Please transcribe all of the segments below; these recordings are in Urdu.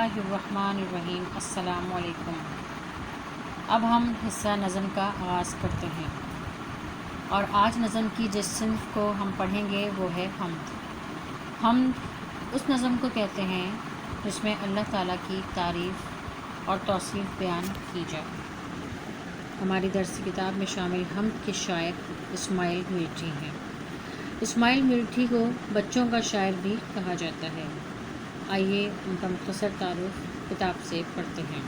اللہ الرحمن الرحیم۔ السلام علیکم۔ اب ہم حصہ نظم کا آغاز کرتے ہیں، اور آج نظم کی جس صنف کو ہم پڑھیں گے وہ ہے حمد۔ حمد اس نظم کو کہتے ہیں جس میں اللہ تعالیٰ کی تعریف اور توصیف بیان کی جائے۔ ہماری درس کتاب میں شامل حمد کے شاعر اسماعیل میرٹھی ہیں۔ اسماعیل میرٹھی کو بچوں کا شاعر بھی کہا جاتا ہے۔ آئیے ان کا مختصر تعارف کتاب سے پڑھتے ہیں۔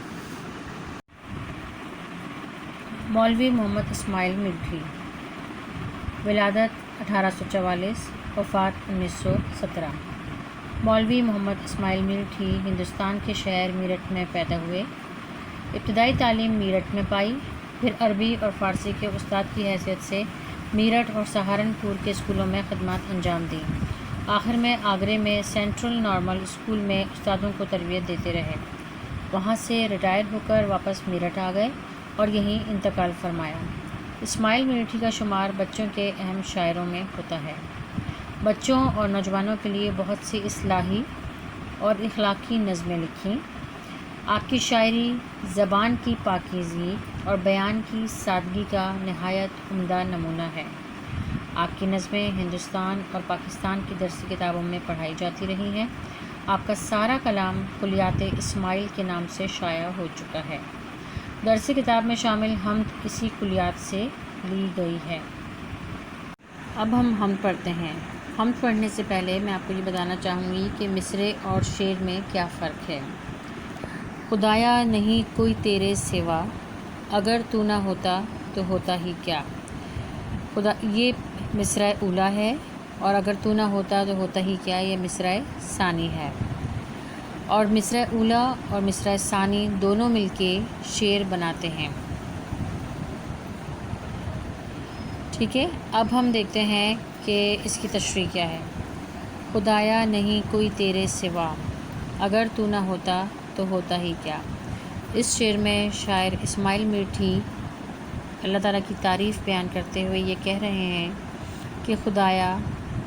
مولوی محمد اسماعیل میرٹھی، ولادت 1844، وفات 1917۔ مولوی محمد اسماعیل میرٹھی ہندوستان کے شہر میرٹھ میں پیدا ہوئے۔ ابتدائی تعلیم میرٹھ میں پائی، پھر عربی اور فارسی کے استاد کی حیثیت سے میرٹھ اور سہارنپور کے اسکولوں میں خدمات انجام دیں۔ آخر میں آگرے میں سینٹرل نارمل اسکول میں استادوں کو تربیت دیتے رہے۔ وہاں سے ریٹائر ہو کر واپس میرٹھ آ گئے اور یہیں انتقال فرمایا۔ اسماعیل میرٹھی کا شمار بچوں کے اہم شاعروں میں ہوتا ہے۔ بچوں اور نوجوانوں کے لیے بہت سی اصلاحی اور اخلاقی نظمیں لکھیں۔ آپ کی شاعری زبان کی پاکیزگی اور بیان کی سادگی کا نہایت عمدہ نمونہ ہے۔ آپ کی نظمیں ہندوستان اور پاکستان کی درسی کتابوں میں پڑھائی جاتی رہی ہیں۔ آپ کا سارا کلام کلیات اسماعیل کے نام سے شائع ہو چکا ہے۔ درسی کتاب میں شامل حمد اسی کلیات سے لی گئی ہے۔ اب ہم حمد پڑھتے ہیں۔ حمد پڑھنے سے پہلے میں آپ کو یہ بتانا چاہوں گی کہ مصرعے اور شعر میں کیا فرق ہے۔ خدایا نہیں کوئی تیرے سوا، اگر تو نہ ہوتا تو ہوتا ہی کیا۔ یہ مصرعہ اولیٰ ہے، اور اگر تو نہ ہوتا تو ہوتا ہی کیا یہ مصرعہ ثانی ہے۔ اور مصرعہ اولیٰ اور مصرعہ ثانی دونوں مل کے شعر بناتے ہیں۔ ٹھیک ہے، اب ہم دیکھتے ہیں کہ اس کی تشریح کیا ہے۔ خدایا نہیں کوئی تیرے سوا، اگر تو نہ ہوتا تو ہوتا ہی کیا۔ اس شعر میں شاعر اسماعیل میرٹھی اللہ تعالیٰ کی تعریف بیان کرتے ہوئے یہ کہہ رہے ہیں کہ خدایا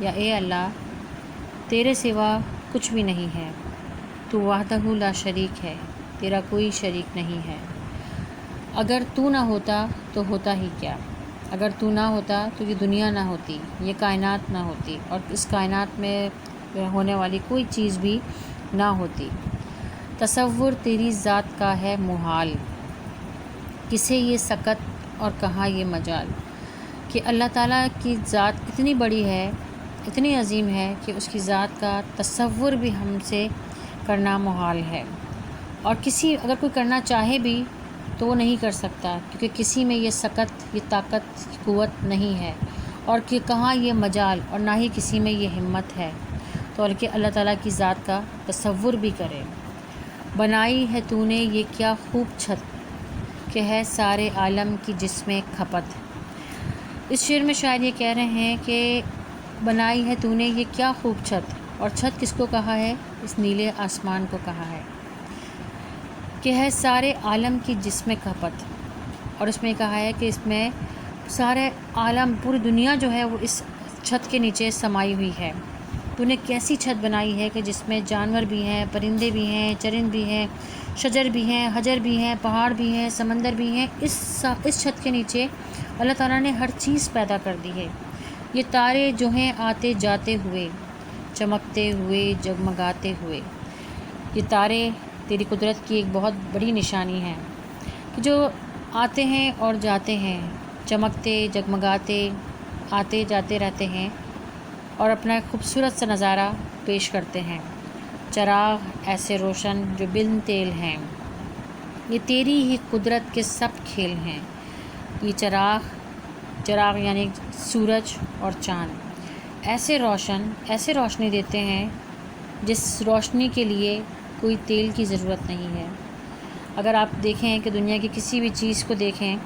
یا اے اللہ، تیرے سوا کچھ بھی نہیں ہے، تو وحدہ لا شریک ہے، تیرا کوئی شریک نہیں ہے۔ اگر تو نہ ہوتا تو ہوتا ہی کیا۔ اگر تو نہ ہوتا تو یہ دنیا نہ ہوتی، یہ کائنات نہ ہوتی، اور اس کائنات میں ہونے والی کوئی چیز بھی نہ ہوتی۔ تصور تیری ذات کا ہے محال، کسے یہ سکت اور کہاں یہ مجال۔ کہ اللہ تعالیٰ کی ذات اتنی بڑی ہے، اتنی عظیم ہے کہ اس کی ذات کا تصور بھی ہم سے کرنا محال ہے، اور اگر کوئی کرنا چاہے بھی تو وہ نہیں کر سکتا، کیونکہ کسی میں یہ سکت، یہ طاقت، قوت نہیں ہے، اور کہ کہاں یہ مجال، اور نہ ہی کسی میں یہ ہمت ہے تو کہ اللہ تعالیٰ کی ذات کا تصور بھی کرے۔ بنائی ہے تو نے یہ کیا خوب چھت، کہ ہے سارے عالم کی جس میں کھپت۔ اس شعر میں شاعر یہ کہہ رہے ہیں کہ بنائی ہے تو نے یہ کیا خوب چھت، اور چھت کس کو کہا ہے؟ اس نیلے آسمان کو کہا ہے، کہ ہے سارے عالم کی جس میں کھپت، اور اس میں کہا ہے کہ اس میں سارے عالم، پوری دنیا جو ہے وہ اس چھت کے نیچے سمائی ہوئی ہے۔ تو نے کیسی چھت بنائی ہے کہ جس میں جانور بھی ہیں، پرندے بھی ہیں، چرند بھی ہیں، شجر بھی ہیں، حجر بھی ہیں، پہاڑ بھی ہیں، سمندر بھی ہیں۔ اس چھت کے نیچے اللہ تعالیٰ نے ہر چیز پیدا کر دی ہے۔ یہ تارے جو ہیں آتے جاتے ہوئے، چمکتے ہوئے، جگمگاتے ہوئے۔ یہ تارے تیری قدرت کی ایک بہت بڑی نشانی ہے کہ جو آتے ہیں اور جاتے ہیں، چمکتے، جگمگاتے، آتے جاتے رہتے ہیں، اور اپنا ایک خوبصورت سا نظارہ پیش کرتے ہیں۔ چراغ ایسے روشن جو بن تیل ہیں، یہ تیری ہی قدرت کے سب کھیل ہیں۔ یہ چراغ یعنی سورج اور چاند ایسے روشنی دیتے ہیں جس روشنی کے لیے کوئی تیل کی ضرورت نہیں ہے۔ اگر آپ دیکھیں کہ دنیا کی کسی بھی چیز کو دیکھیں،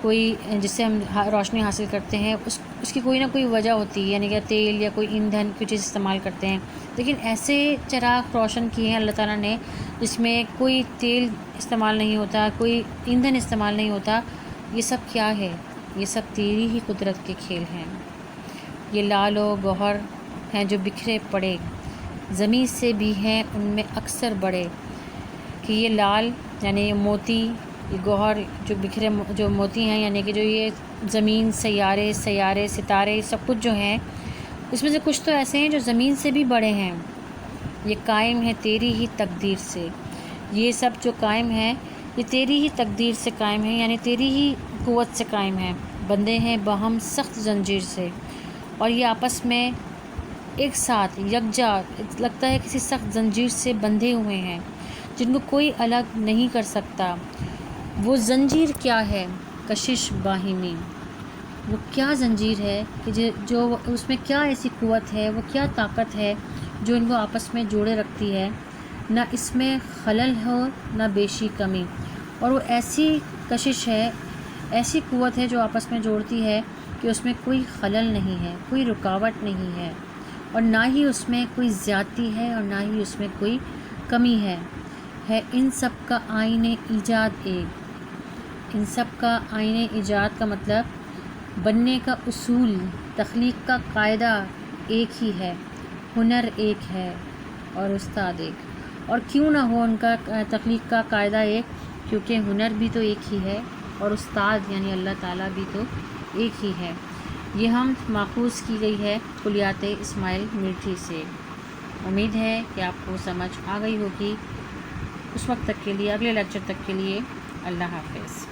کوئی جس سے ہم روشنی حاصل کرتے ہیں، اس کی کوئی نہ کوئی وجہ ہوتی ہے، یعنی کہ تیل یا کوئی ایندھن کوئی چیز استعمال کرتے ہیں، لیکن ایسے چراغ روشن کیے ہیں اللہ تعالیٰ نے جس میں کوئی تیل استعمال نہیں ہوتا، کوئی ایندھن استعمال نہیں ہوتا۔ یہ سب کیا ہے؟ یہ سب تیری ہی قدرت کے کھیل ہیں۔ یہ لال و گوہر ہیں جو بکھرے پڑے، زمیں سے بھی ہیں ان میں اکثر بڑے۔ کہ یہ لال یعنی یہ موتی، یہ گوہر جو بکھرے جو موتی ہیں، یعنی کہ جو یہ زمین، سیارے ستارے سب کچھ جو ہیں، اس میں سے کچھ تو ایسے ہیں جو زمین سے بھی بڑے ہیں، یہ قائم ہے تیری ہی تقدیر سے. یہ سب جو قائم ہے یہ تیری ہی تقدیر سے قائم ہے، یعنی تیری ہی قوت سے قائم ہے. بندے ہیں باہم سخت زنجیر سے، اور یہ آپس میں ایک ساتھ یکجا لگتا ہے کسی سخت زنجیر سے بندھے ہوئے ہیں جن کو کوئی الگ نہیں کر سکتا. وہ زنجیر کیا ہے؟ کشش باہمی. وہ کیا زنجیر ہے کہ جو اس میں کیا ایسی قوت ہے، وہ کیا طاقت ہے جو ان کو آپس میں جوڑے رکھتی ہے. نہ اس میں خلل ہو نہ بیشی کمی، اور وہ ایسی کشش ہے، ایسی قوت ہے جو آپس میں جوڑتی ہے کہ اس میں کوئی خلل نہیں ہے، کوئی رکاوٹ نہیں ہے، اور نہ ہی اس میں کوئی زیادتی ہے اور نہ ہی اس میں کوئی کمی ہے. ان سب کا آئین ایجاد ایک. ان سب کا آئین ایجاد کا مطلب بننے کا اصول، تخلیق کا قاعدہ ایک ہی ہے، ہنر ایک ہے اور استاد ایک. اور کیوں نہ ہو ان کا تخلیق کا قاعدہ ایک، کیونکہ ہنر بھی تو ایک ہی ہے اور استاد یعنی اللہ تعالیٰ بھی تو ایک ہی ہے. یہ ہم ماخوذ کی گئی ہے کلیات اسماعیل میٹھی سے. امید ہے کہ آپ کو سمجھ آ گئی ہوگی. اس وقت تک کے لیے، اگلے لیکچر تک کے لیے اللہ حافظ.